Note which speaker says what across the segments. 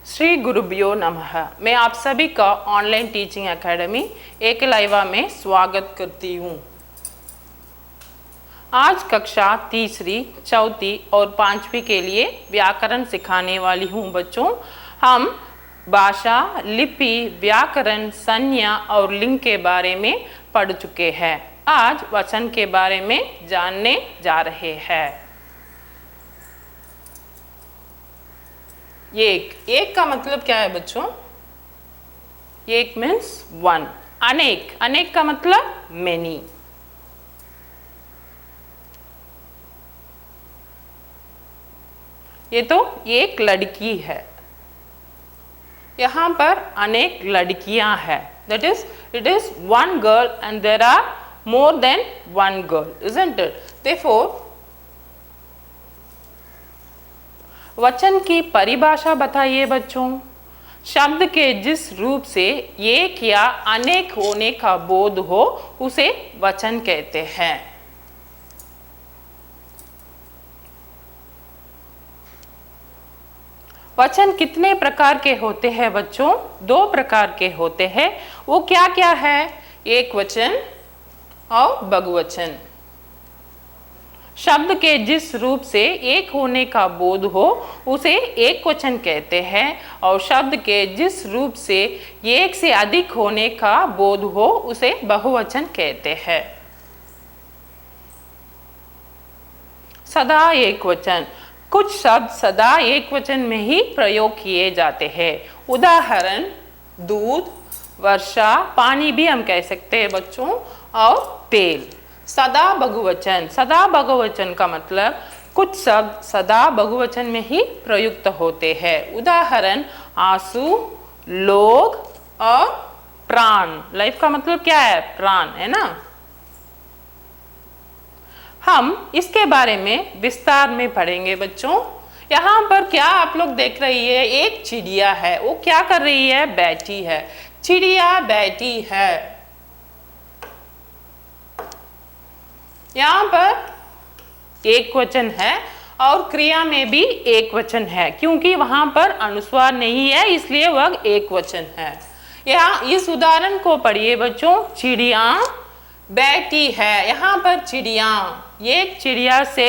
Speaker 1: श्री गुरुभ्यो नमः। मैं आप सभी का ऑनलाइन टीचिंग एकेडमी एकलव्य में स्वागत करती हूँ। आज कक्षा तीसरी, चौथी और पांचवी के लिए व्याकरण सिखाने वाली हूँ बच्चों। हम भाषा, लिपि, व्याकरण, संज्ञा और लिंग के बारे में पढ़ चुके हैं। आज वचन के बारे में जानने जा रहे हैं। एक का मतलब क्या है बच्चों? एक मीन्स वन। अनेक का मतलब मेनी। ये तो एक लड़की है, यहां पर अनेक लड़कियां हैं। That is it is one girl and there are more than one girl, isn't it? Therefore, वचन की परिभाषा बताइए बच्चों। शब्द के जिस रूप से एक या अनेक होने का बोध हो उसे वचन कहते हैं। वचन कितने प्रकार के होते हैं बच्चों? दो प्रकार के होते हैं। वो क्या क्या है? एक वचन और बहुवचन। शब्द के जिस रूप से एक होने का बोध हो उसे एक वचन कहते हैं और शब्द के जिस रूप से एक से अधिक होने का बोध हो उसे बहुवचन कहते हैं। सदा एक वचन। कुछ शब्द सदा एक वचन में ही प्रयोग किए जाते हैं। उदाहरण दूध, वर्षा, पानी भी हम कह सकते हैं बच्चों, और तेल। सदा बहुवचन। सदा बहुवचन का मतलब कुछ शब्द सदा बहुवचन में ही प्रयुक्त होते हैं। उदाहरण आंसू, लोग और प्राण। लाइफ का मतलब क्या है? प्राण, है ना। हम इसके बारे में विस्तार में पढ़ेंगे बच्चों। यहाँ पर क्या आप लोग देख रही है? एक चिड़िया है। वो क्या कर रही है? बैठी है। चिड़िया बैठी है। यहाँ पर एक वचन है और क्रिया में भी एक वचन है, क्योंकि वहां पर अनुस्वार नहीं है इसलिए वह एक वचन है। यहाँ इस उदाहरण को पढ़िए बच्चों। चिड़िया बैठी है। यहाँ पर चिड़िया, एक चिड़िया से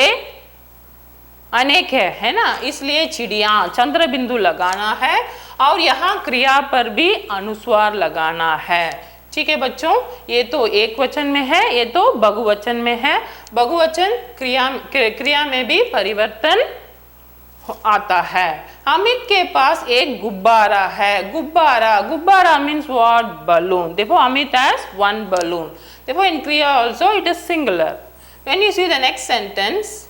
Speaker 1: अनेक है ना, इसलिए चिड़िया चंद्र बिंदु लगाना है और यहाँ क्रिया पर भी अनुस्वार लगाना है। ठीक है बच्चों, ये तो एक वचन में है, ये तो बहुवचन में है। बहुवचन क्रिया में भी परिवर्तन आता है। अमित के पास एक गुब्बारा है। गुब्बारा मीन्स व्हाट? बलून। देखो अमित हैज वन बलून। देखो इन क्रिया also it is singular. When you see the next sentence,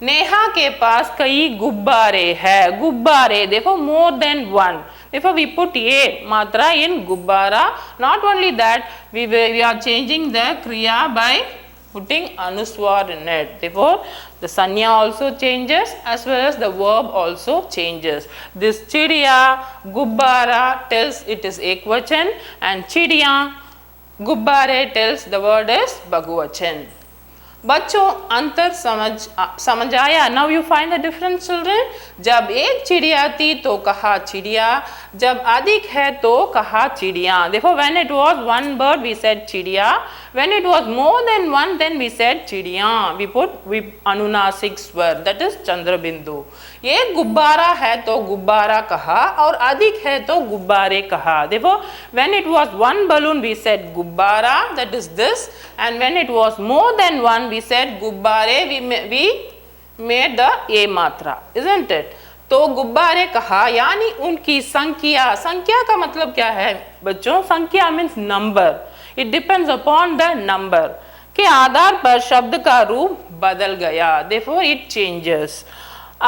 Speaker 1: Neha के पास कई गुब्बारे हैं। गुब्बारे देखो more than one. Therefore, we put a matra in gubbara. Not only that, we are changing the kriya by putting anuswar in it. Therefore, the sanya also changes as well as the verb also changes. This chidiya, gubbara tells it is ekvachan, and chidiya, gubbare tells the word is bahuvachan. बच्चों अंतर समझ आया? Now you find the difference children. जब एक चिड़िया थी तो कहा चिड़िया, जब अधिक है तो कहा चिड़िया। देखो when it was one bird we said चिड़िया, when it was more than one then we said चिड़िया। वी पुट अनुनासिक स्वर, दैट इज चंद्र बिंदु। एक गुब्बारा है तो गुब्बारा कहा और अधिक है तो गुब्बारे कहा। देखो when it was one balloon we said गुब्बारा, that is this, and when it was more than one we said gubbare, we made the a matra, isn't it? तो गुब्बारे कहा यानी उनकी संख्या। संख्या का मतलब क्या है बच्चों? संख्या means number. It depends upon the number के आधार पर शब्द का रूप बदल गया। Therefore it changes।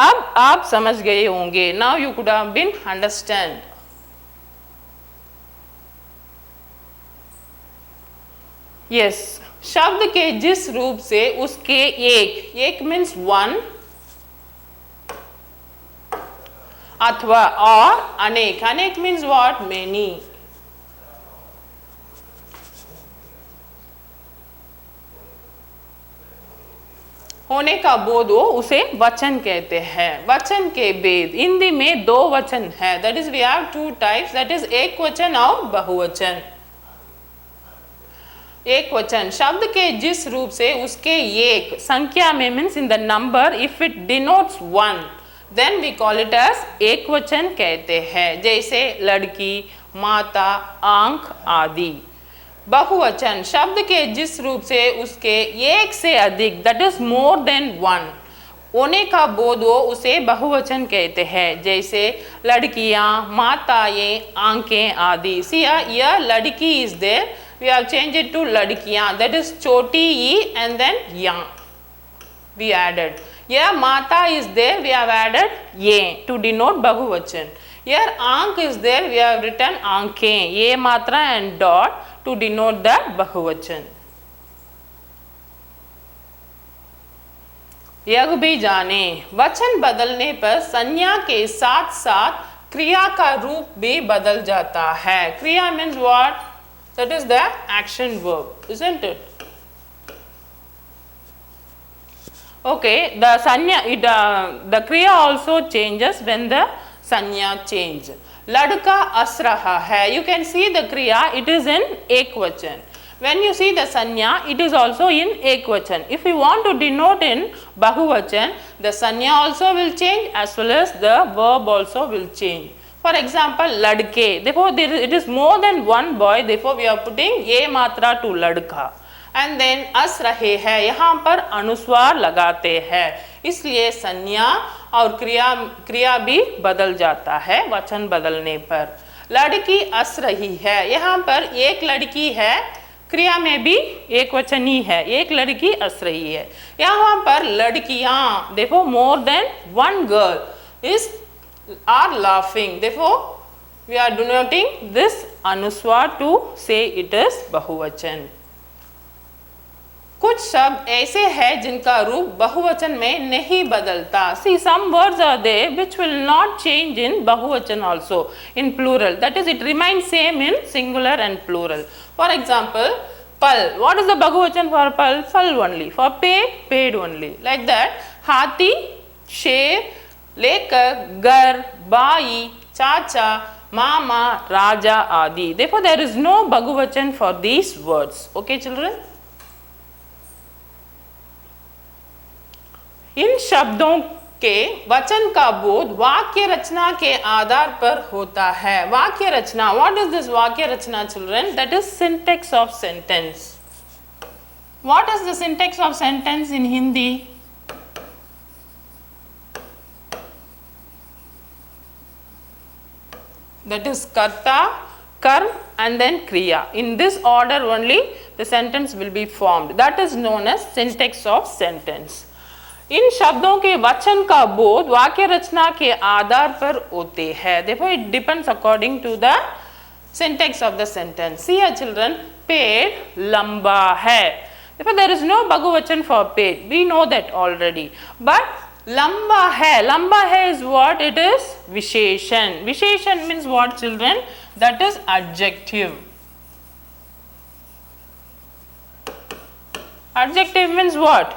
Speaker 1: अब आप समझ गए होंगे। Now you could have been understand। Yes, शब्द के जिस रूप से उसके एक मीन्स वन अथवा और अनेक मीन्स व्हाट? मेनी। होने का बोध हो उसे वचन कहते हैं। वचन के भेद, हिंदी में दो वचन है, that is we have two types, that is एक वचन और बहुवचन। एक वचन शब्द के जिस रूप से उसके एक संख्या में means in the number if it denotes one then we call it as एक वचन कहते हैं, जैसे लड़की, माता, आंख आदि। बहुवचन शब्द के जिस रूप से उसके एक से अधिक that is more than one होने का बोध हो उसे बहुवचन कहते हैं, जैसे लड़कियां, माताएं, आंखें आदि। सी यह लड़की is there, we have change it to लड़कियां, दैट इज छोटी ई एंड देन या वी एडेड। यह माता is there, we have added ये टू डिनोट बहुवचन। Here आंख is there, we have written आंखें, ये मात्रा and dot to denote the बहुवचन। यह भी जाने वचन बदलने पर संज्ञा के साथ साथ क्रिया का रूप भी बदल जाता है। क्रिया means what? That is the action verb, isn't it? Okay, the sanya, the kriya also changes when the sanya change. ladka as raha hai, you can see the kriya, it is in ekvachan. When you see the sanya, it is also in ekvachan. If you want to denote in bahuvachan, the sanya also will change as well as the verb also will change. For example, ladke, therefore it is more than one boy, therefore we are putting ye matra to ladka. And than us रहे है, यहाँ पर अनुस्वार लगाते हैं, इसलिए संज्ञा और क्रिया भी बदल जाता है वचन बदलने पर। लड़की अस रही है, यहाँ पर एक लड़की है, क्रिया में भी एक वचन ही है, एक लड़की हंस रही है। यहाँ पर लड़कियां, देखो more than one girl is are laughing, देखो वी आर डिनोटिंग दिस अनुस्वार टू से इट इज बहुवचन। कुछ शब्द ऐसे हैं जिनका रूप बहुवचन में नहीं बदलता। See, some words are there which will not change in बहुवचन also in plural, that is it remains same in singular and plural. For example, pal, what is the बहुवचन for pal? Pal only. For paid, paid only. Like that, हाथी, शेर, लेकर, घर, by, चाचा, मामा, राजा आदि। Therefore there is no बहुवचन for these words. Okay children? इन शब्दों के वचन का बोध वाक्य रचना के आधार पर होता है। वाक्य रचना, व्हाट इज दिस वाक्य रचना children? That is syntax of sentence. What is the syntax of sentence in Hindi? That is कर्ता, कर्म and then kriya. In this order only the sentence will be formed. That is known as syntax of sentence. इन शब्दों के वचन का बोध वाक्य रचना के आधार पर होते हैं। Therefore it depends according to the syntax of the sentence. See here children, पेड़ लंबा है, therefore there is no बहुवचन for पेड़, we know that already. But लंबा है is what? It is विशेषण। विशेषण means what children? That is adjective. Adjective means what?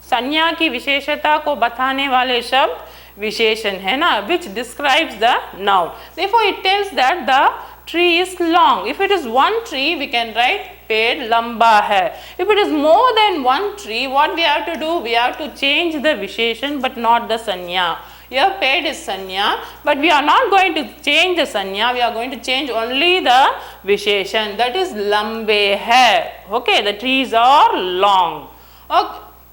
Speaker 1: संज्ञा की विशेषता को बताने वाले शब्द विशेषण है ना, which describes the noun. Therefore it tells that the tree is long. If it is one tree, we can write पेड़ लंबा है. If it is more than one tree, what we have to do? We have to change the विशेषण but not the संज्ञा. Here पेड़ is संज्ञा, but we are not going to change the संज्ञा, we are going to change only the विशेषण, that is लंबे है. Okay, the trees are long.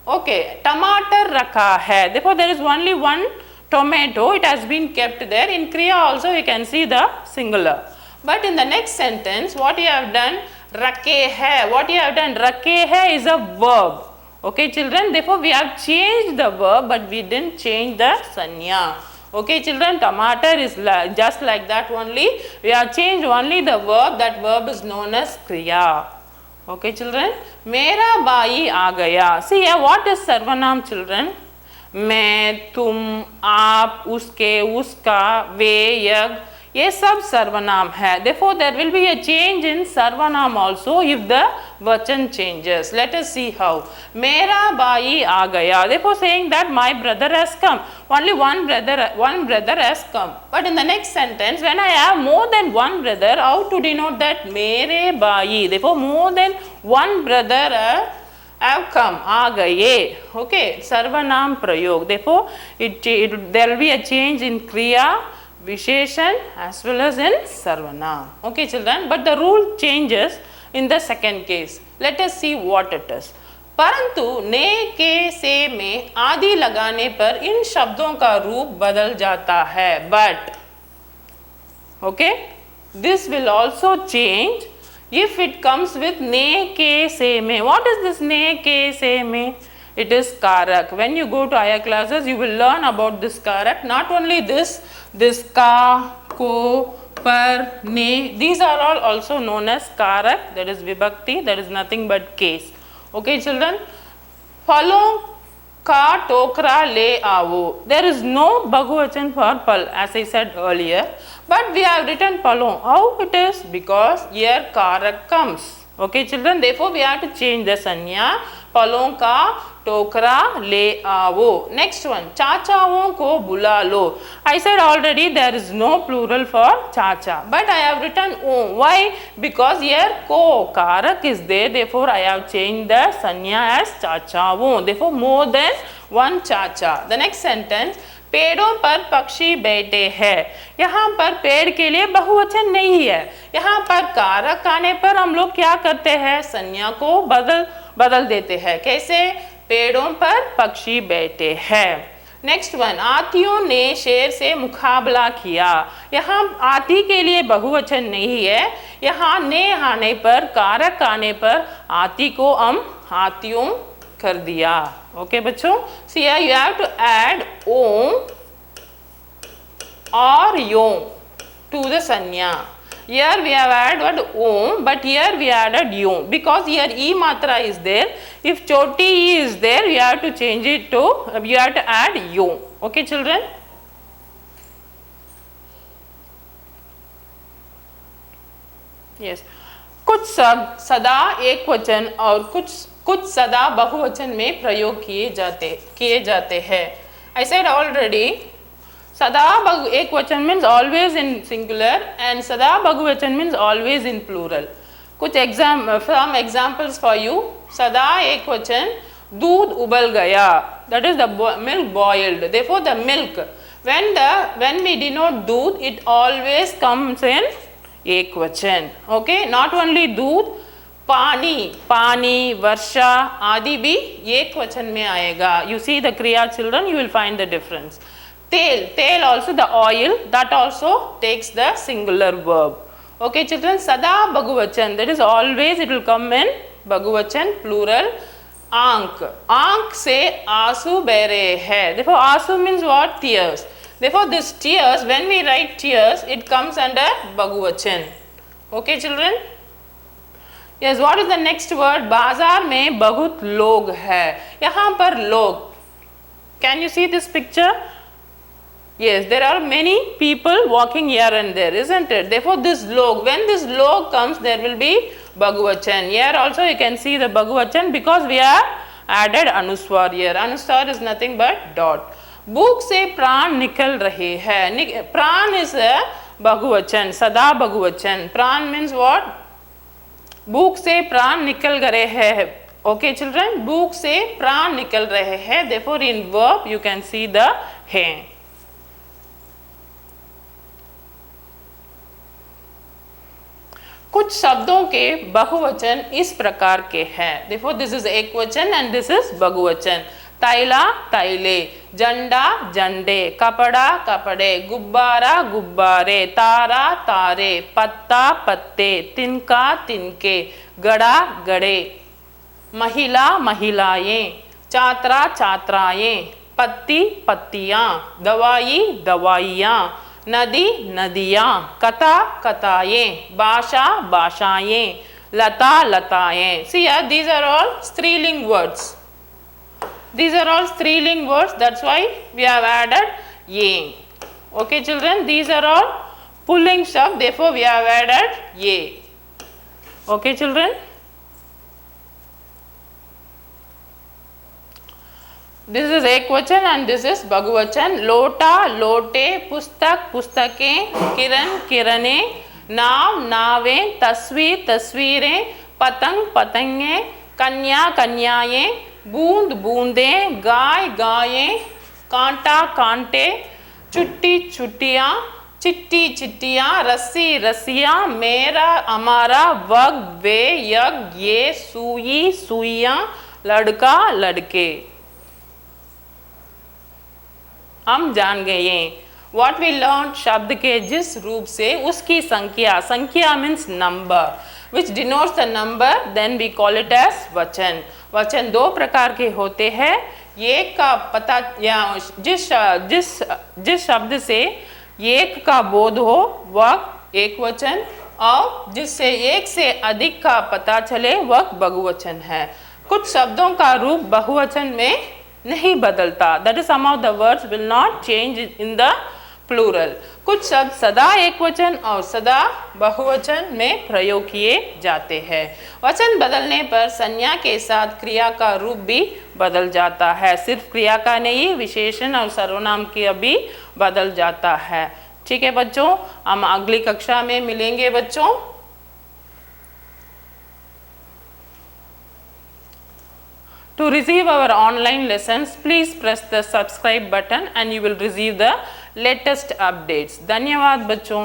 Speaker 1: Okay, टमाटर रखा है, therefore there is only one tomato, it has been kept there. In kriya also we can see the singular. But in the next sentence, what you have done? रखे है. What you have done? रखे है is a verb. Okay children, therefore we have changed the verb but we didn't change the sanya. Okay children, tomato is just like that only. We have changed only the verb, that verb is known as kriya. Okay children, मेरा भाई आ गया. See here, what is सर्वनाम children? मैं, तुम, आप, उसके, उसका, वे, यह, ये सब सर्वनाम है. Therefore there will be a change in सर्वनाम also if the वचन changes. Let us see how. मेरा भाई आ गया. Therefore saying that my brother has come. Only one brother has come. But in the next sentence, when I have more than one brother, how to denote that? मेरे भाई. Therefore more than one brother have come, आ गए. Okay, सर्वनाम प्रयोग. Therefore there will be a change in क्रिया, विशेषण as well as in सर्वनाम. Okay children, but the rule changes in the second case. Let us see what it is. परंतु ने, के, से में आदि लगाने पर इन शब्दों का रूप बदल जाता है. But okay, this will also change if it comes with ने, के, से में. What is this ने, के, से में? It is कारक. When you go to higher classes, you will learn about this कारक. Not only this का, को, पर, ने, these are all also known as कारक. That is vibhakti. That is nothing but case. Okay children, फलों का टोकरा ले आओ. There is no बहुवचन for फल, as I said earlier, but we have written फलों. How it is? Because here कारक comes. Okay children, therefore we have to change the संज्ञा. फलों का टोकरा ले आओ. Next one, चाचाओं को बुला लो. I said already there is no plural for चाचा, but I have written o. Why? Because here को कारक is there, therefore I have changed the संज्ञा as चाचाओं. Therefore more than one चाचा. The next sentence, पेड़ों पर पक्षी बैठे हैं. यहाँ पर पेड़ के लिए बहुवचन नहीं है. यहाँ पर कारक आने पर हम लोग क्या करते हैं? संज्ञा को बदल देते हैं. कैसे? पेड़ों पर पक्षी बैठे हैं. नेक्स्ट वन, हाथियों ने शेर से मुकाबला किया. यहाँ हाथी के लिए बहुवचन नहीं है. यहाँ ने आने पर, कारक आने पर हाथी को हम हाथियों कर दिया. ओके बच्चों, so here you have to add Om or yom to the sanya. Here we have added om, but here we added yom because here e matra is there. If choti e is there, you have to change it to, you have to add yom. Okay children? Yes. कुछ शब्द सदा एक वचन और कुछ सदा बहुवचन में प्रयोग किए जाते हैं. I said already, सदा एक वचन means always in singular and सदा बहुवचन means always in plural. कुछ some examples for you. सदा एक वचन, दूध उबल गया, that is the milk boiled. Therefore the milk, when we denote दूध, it always comes in एक वचन. Okay, not only दूध, पानी, वर्षा आदि भी एक वचन में आएगा. You see the kriya children, you will find the difference. तेल also the oil, that also takes the singular verb. Okay children, sada बहुवचन, that is always it will come in बहुवचन plural. आंख से आंसू बह रहे हैं. Therefore आंसू means what? Tears. Therefore this tears, when we write tears, it comes under बहुवचन. Okay children? Yes, what is the next word? बाजार में बहुत लोग हैं. यहाँ पर लोग, can you see this picture? Yes, there are many people walking here and there, isn't it? Therefore this log, when this log comes, there will be bahuvachan. Here also you can see the bahuvachan because we have added anuswar here. Anuswar is nothing but dot. भूख से प्राण निकल रहे हैं. प्राण is a bahuvachan, sada bahuvachan. प्राण means what? भूख से प्राण निकल रहे हैं. Okay children, भूख से प्राण निकल रहे हैं. Therefore in verb you can see the हैं. कुछ शब्दों के बहुवचन इस प्रकार के हैं. Therefore this is एकवचन and this is बहुवचन. तैला तैले, झंडा झंडे, कपड़ा कपड़े, गुब्बारा गुब्बारे, तारा तारे, पत्ता पत्ते, तिनका तिनके, गड़ा गड़े, महिला महिलाएं, छात्रा छात्राएं, पत्ती पत्तियां, दवाई दवाइयां, नदी नदियां, कथा कथाएं, भाषा भाषाएं, लता लताएं. See here, these are all स्त्रीलिंग words. These are all स्त्रीलिंग words. That's why we have added ye. Okay children, these are all pulling शब्द, therefore we have added ye. Okay children, this is ekvachan and this is bahuvachan. Lota, lote, pustak, pustake, kiran, kirane, नाव, नावें, तस्वीर, तस्वीरें, पतंग, पतंगें, कन्या, कन्याएं, बूंद, बूंदें, गाय, गायें, कांटा, कांटे, चुट्टी, चुट्टियाँ, चिट्टी, चिट्टियाँ, रस्सी, रस्सियाँ, मेरा, हमारा, वग, वे, यज्ञ, ये, सुई, सुइयाँ, लड़का, लड़के। हम जान गए What we learned, शब्द के जिस रूप से उसकी संख्या, संख्या means number, which denotes the number, then we call it as वचन। वचन दो प्रकार के होते हैं, एक का पता या जिस शब्द से एक का बोध हो वह एक वचन, और जिससे एक से अधिक का पता चले वह बहुवचन है। कुछ शब्दों का रूप बहुवचन में नहीं बदलता, that is some of the words will not change in the plural. कुछ शब्द सदा एक वचन और सदा बहुवचन में प्रयोग किए जाते हैं। वचन बदलने पर संज्ञा के साथ क्रिया का रूप भी बदल जाता है, सिर्फ क्रिया का नहीं, विशेषण और सर्वनाम का भी बदल जाता है। ठीक है बच्चों, हम अगली कक्षा में मिलेंगे बच्चों। To receive our online lessons, please press the subscribe button and you will receive the latest updates. धन्यवाद बच्चों।